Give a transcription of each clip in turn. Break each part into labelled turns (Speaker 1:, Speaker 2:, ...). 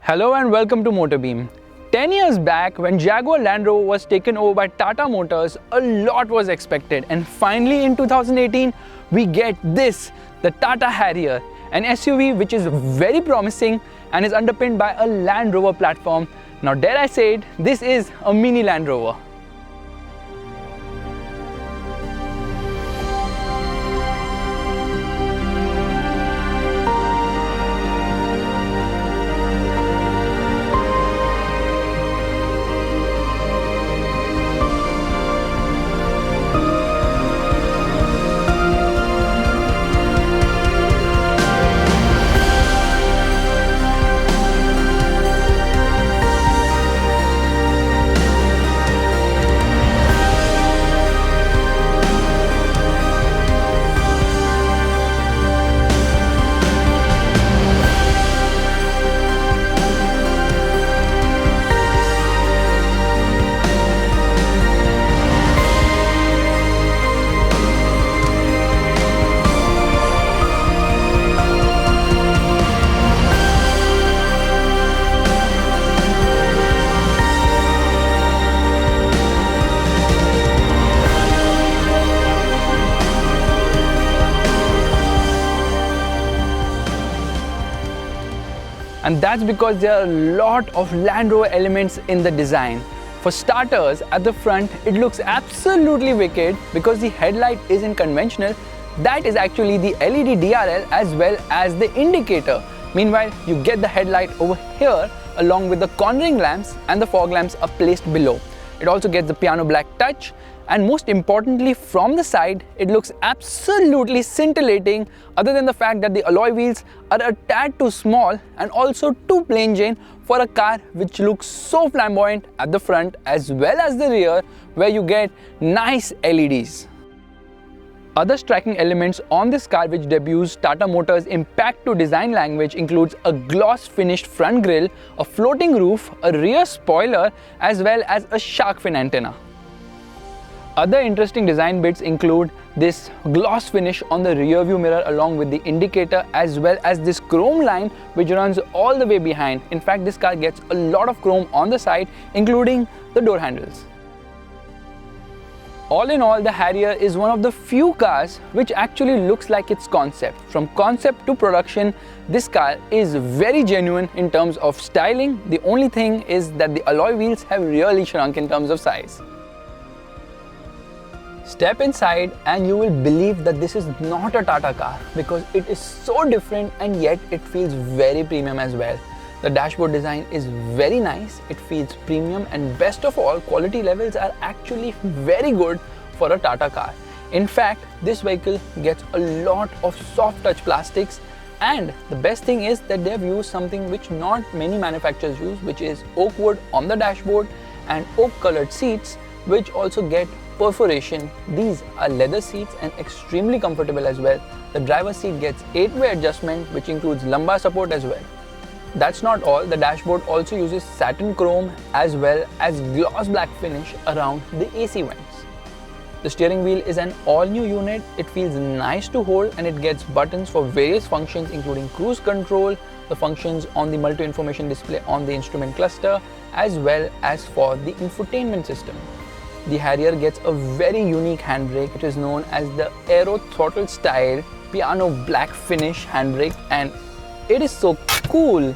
Speaker 1: Hello and welcome to MotorBeam. 10 years back, when Jaguar Land Rover was taken over by Tata Motors, a lot was expected, and finally in 2018 we get this, the Tata Harrier, an SUV which is very promising and is underpinned by a Land Rover platform. Now dare I say it, this is a mini Land Rover. And that's because there are a lot of Land Rover elements in the design. For starters, at the front, it looks absolutely wicked because the headlight isn't conventional. That is actually the LED DRL as well as the indicator. Meanwhile, you get the headlight over here along with the cornering lamps, and the fog lamps are placed below. It also gets the piano black touch, and most importantly, from the side, it looks absolutely scintillating, other than the fact that the alloy wheels are a tad too small and also too plain Jane for a car which looks so flamboyant at the front as well as the rear, where you get nice LEDs. Other striking elements on this car which debuts Tata Motors' impact to design language includes a gloss finished front grille, a floating roof, a rear spoiler as well as a shark fin antenna. Other interesting design bits include this gloss finish on the rear view mirror along with the indicator, as well as this chrome line which runs all the way behind. In fact, this car gets a lot of chrome on the side, including the door handles. All in all, the Harrier is one of the few cars which actually looks like its concept. From concept to production, this car is very genuine in terms of styling. The only thing is that the alloy wheels have really shrunk in terms of size. Step inside and you will believe that this is not a Tata car because it is so different, and yet it feels very premium as well. The dashboard design is very nice, it feels premium, and best of all, quality levels are actually very good for a Tata car. In fact, this vehicle gets a lot of soft touch plastics, and the best thing is that they have used something which not many manufacturers use, which is oak wood on the dashboard and oak colored seats which also get perforation. These are leather seats and extremely comfortable as well. The driver's seat gets 8-way adjustment which includes lumbar support as well. That's not all, the dashboard also uses satin chrome as well as gloss black finish around the AC vents. The steering wheel is an all-new unit. It feels nice to hold and it gets buttons for various functions including cruise control, the functions on the multi-information display on the instrument cluster, as well as for the infotainment system. The Harrier gets a very unique handbrake. It is known as the Aero Throttle Style Piano Black Finish handbrake, and it is so cool.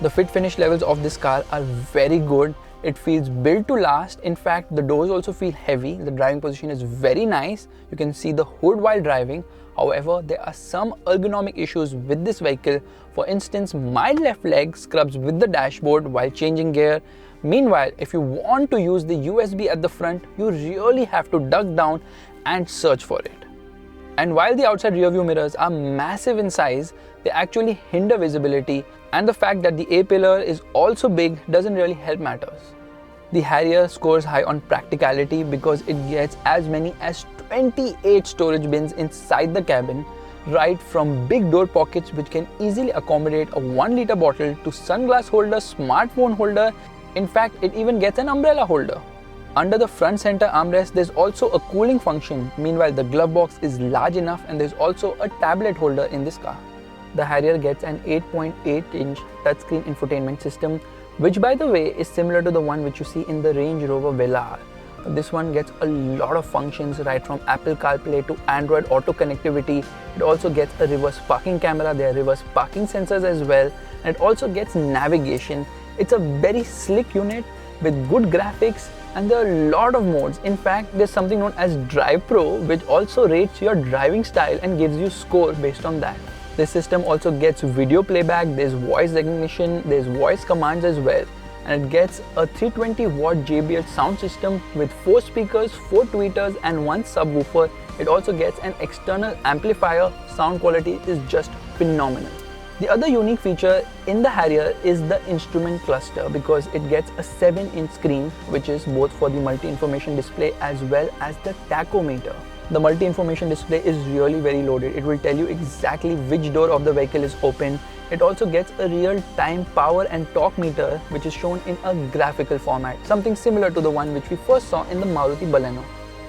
Speaker 1: The fit finish levels of this car are very good. It feels built to last. In fact, the doors also feel heavy. The driving position is very nice. You can see the hood while driving. However, there are some ergonomic issues with this vehicle. For instance, my left leg scrubs with the dashboard while changing gear. Meanwhile, if you want to use the USB at the front, you really have to duck down and search for it. And while the outside rear view mirrors are massive in size, they actually hinder visibility, and the fact that the A-pillar is also big doesn't really help matters. The Harrier scores high on practicality because it gets as many as 28 storage bins inside the cabin, right from big door pockets which can easily accommodate a 1-liter bottle to sunglass holder, smartphone holder. In fact, it even gets an umbrella holder. Under the front center armrest, there's also a cooling function. Meanwhile, the glove box is large enough and there's also a tablet holder in this car. the Harrier gets an 8.8-inch touchscreen infotainment system, which by the way is similar to the one which you see in the Range Rover Velar. This one gets a lot of functions, right from Apple CarPlay to Android Auto connectivity. It also gets a reverse parking camera, there are reverse parking sensors as well, and it also gets navigation. It's a very slick unit with good graphics, and there are a lot of modes. In fact, there's something known as Drive Pro, which also rates your driving style and gives you score based on that. This system also gets video playback, there's voice recognition, there's voice commands as well. And it gets a 320-watt JBL sound system with 4 speakers, 4 tweeters and 1 subwoofer. It also gets an external amplifier. Sound quality is just phenomenal. The other unique feature in the Harrier is the instrument cluster, because it gets a 7-inch screen, which is both for the multi-information display as well as the tachometer. The multi-information display is really very loaded. It will tell you exactly which door of the vehicle is open. It also gets a real-time power and torque meter, which is shown in a graphical format, something similar to the one which we first saw in the Maruti Baleno.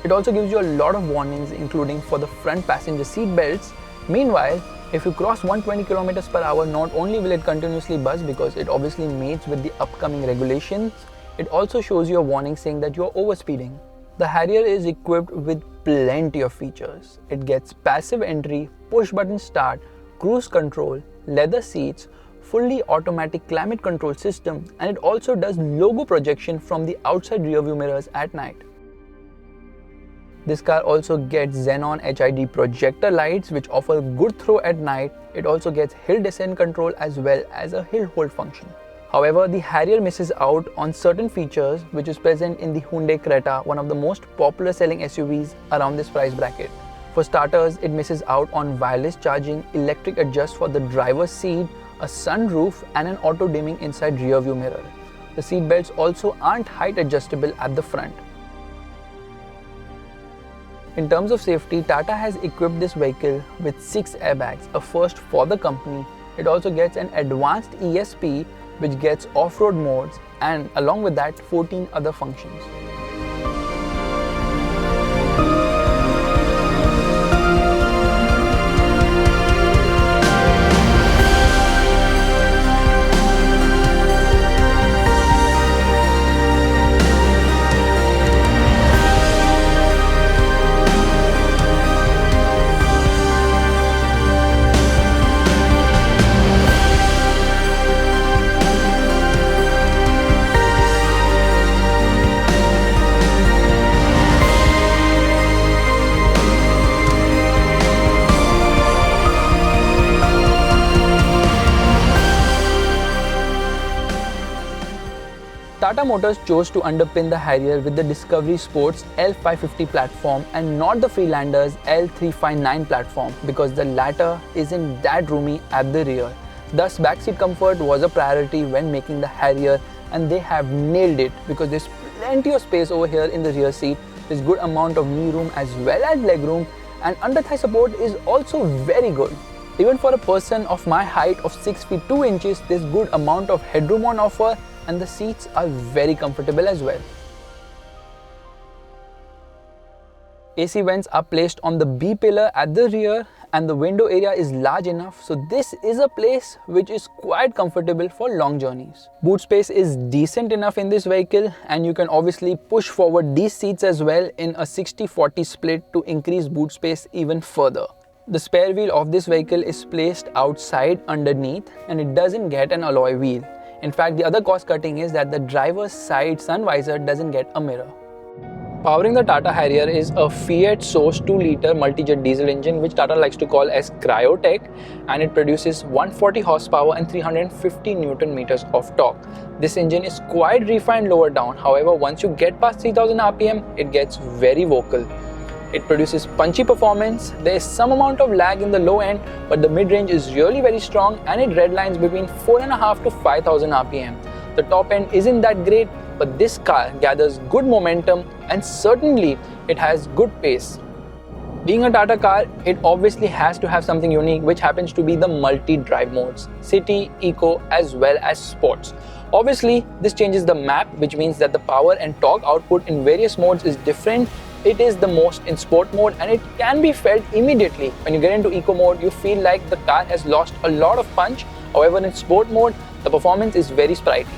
Speaker 1: It also gives you a lot of warnings, including for the front passenger seat belts. Meanwhile, if you cross 120 km per hour, not only will it continuously buzz because it obviously mates with the upcoming regulations, it also shows you a warning saying that you are overspeeding. The Harrier is equipped with plenty of features. It gets passive entry, push button start, cruise control, leather seats, fully automatic climate control system, and it also does logo projection from the outside rearview mirrors at night. This car also gets xenon HID projector lights, which offer good throw at night. It also gets hill descent control as well as a hill hold function. However, the Harrier misses out on certain features which is present in the Hyundai Creta, one of the most popular selling SUVs around this price bracket. For starters, it misses out on wireless charging, electric adjust for the driver's seat, a sunroof and an auto dimming inside rear view mirror. The seat belts also aren't height adjustable at the front. In terms of safety, Tata has equipped this vehicle with 6 airbags, a first for the company. It also gets an advanced ESP which gets off-road modes, and along with that 14 other functions. Tata Motors chose to underpin the Harrier with the Discovery Sports L550 platform and not the Freelander's L359 platform, because the latter isn't that roomy at the rear. Thus, backseat comfort was a priority when making the Harrier, and they have nailed it because there's plenty of space over here in the rear seat. There's good amount of knee room as well as leg room, and under thigh support is also very good. Even for a person of my height of 6 feet 2 inches, there's good amount of headroom on offer, and the seats are very comfortable as well. AC vents are placed on the B pillar at the rear, and the window area is large enough, so this is a place which is quite comfortable for long journeys. Boot space is decent enough in this vehicle, and you can obviously push forward these seats as well in a 60-40 split to increase boot space even further. The spare wheel of this vehicle is placed outside underneath, and it doesn't get an alloy wheel. In fact, the other cost cutting is that the driver's side sun visor doesn't get a mirror. Powering the Tata Harrier is a Fiat sourced 2-liter multi-jet diesel engine, which Tata likes to call as Cryotech, and it produces 140 horsepower and 350 Newton meters of torque. This engine is quite refined lower down. However, once you get past 3000 RPM, it gets very vocal. It produces punchy performance. There is some amount of lag in the low end, but the mid-range is really very strong, and it redlines between 4.5 to 5000 RPM. The top end isn't that great, but this car gathers good momentum, and certainly it has good pace. Being a Tata car, it obviously has to have something unique, which happens to be the multi-drive modes: City, Eco as well as Sports. Obviously, this changes the map, which means that the power and torque output in various modes is different, it is the most in sport mode, and it can be felt immediately. When you get into eco mode, you feel like the car has lost a lot of punch. However, in sport mode, the performance is very sprightly.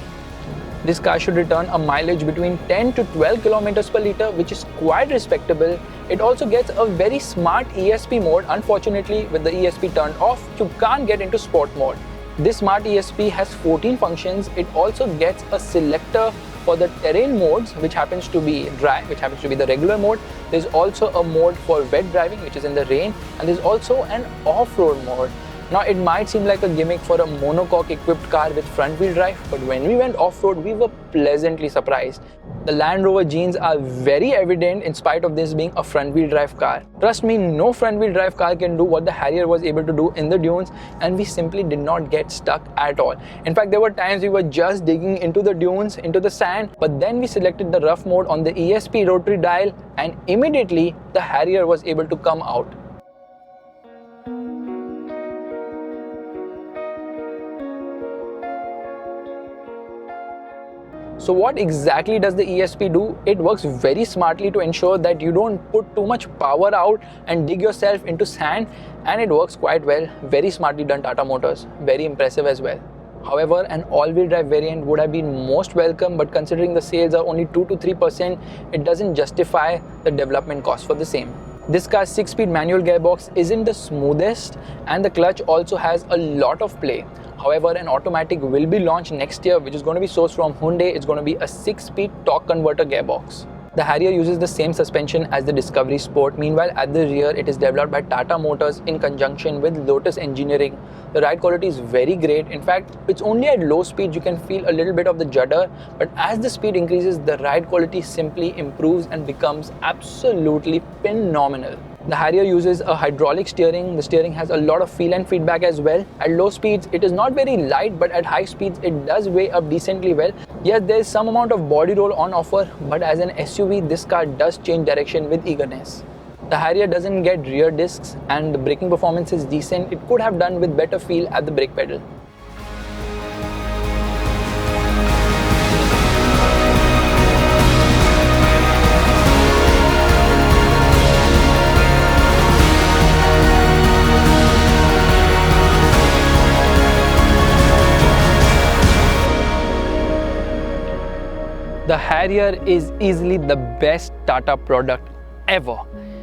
Speaker 1: This car should return a mileage between 10 to 12 kilometers per liter, which is quite respectable. It also gets a very smart ESP mode. Unfortunately, with the ESP turned off, you can't get into sport mode. This smart ESP has 14 functions. It also gets a selector for the terrain modes, which happens to be dry, which happens to be the regular mode. There's also a mode for wet driving, which is in the rain, and there's also an off-road mode. Now, it might seem like a gimmick for a monocoque equipped car with front wheel drive, but when we went off-road, we were pleasantly surprised. The Land Rover genes are very evident in spite of this being a front wheel drive car. Trust me, no front wheel drive car can do what the Harrier was able to do in the dunes, and we simply did not get stuck at all. In fact, there were times we were just digging into the dunes, into the sand, but then we selected the rough mode on the ESP rotary dial, and immediately the Harrier was able to come out. So what exactly does the ESP do? It works very smartly to ensure that you don't put too much power out and dig yourself into sand, and it works quite well. Very smartly done, Tata Motors. Very impressive as well. However, an all-wheel drive variant would have been most welcome, but considering the sales are only 2 to 3%, it doesn't justify the development cost for the same. This car's 6-speed manual gearbox isn't the smoothest, and the clutch also has a lot of play. However, an automatic will be launched next year, which is going to be sourced from Hyundai. It's going to be a 6-speed torque converter gearbox. The Harrier uses the same suspension as the Discovery Sport. Meanwhile, at the rear, it is developed by Tata Motors in conjunction with Lotus Engineering. The ride quality is very great. In fact, it's only at low speed you can feel a little bit of the judder, but as the speed increases, the ride quality simply improves and becomes absolutely phenomenal. The Harrier uses a hydraulic steering. The steering has a lot of feel and feedback as well. At low speeds, it is not very light, but at high speeds, it does weigh up decently well. Yes, there is some amount of body roll on offer, but as an SUV, this car does change direction with eagerness. The Harrier doesn't get rear discs, and the braking performance is decent. It could have done with better feel at the brake pedal. The Harrier is easily the best Tata product ever.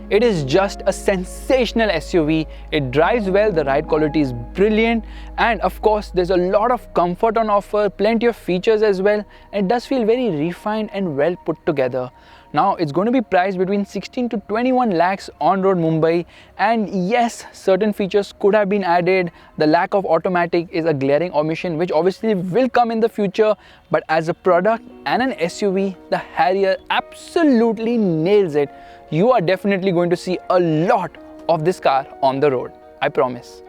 Speaker 1: It is just a sensational SUV. It drives well, the ride quality is brilliant, and of course there's a lot of comfort on offer, plenty of features as well, and it does feel very refined and well put together. Now, it's going to be priced between 16 to 21 lakhs on road Mumbai, and yes, certain features could have been added. The lack of automatic is a glaring omission, which obviously will come in the future, but as a product and an SUV, the Harrier absolutely nails it. You are definitely going to see a lot of this car on the road, I promise.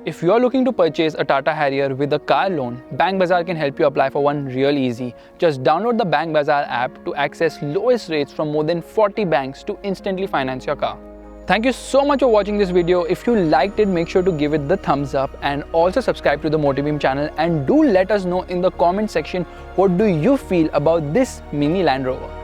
Speaker 1: If you are looking to purchase a Tata Harrier with a car loan, Bank Bazaar can help you apply for one real easy. Just download the Bank Bazaar app to access lowest rates from more than 40 banks to instantly finance your car. Thank you so much for watching this video. If you liked it, make sure to give it the thumbs up and also subscribe to the MotorBeam channel, and do let us know in the comment section what do you feel about this mini Land Rover.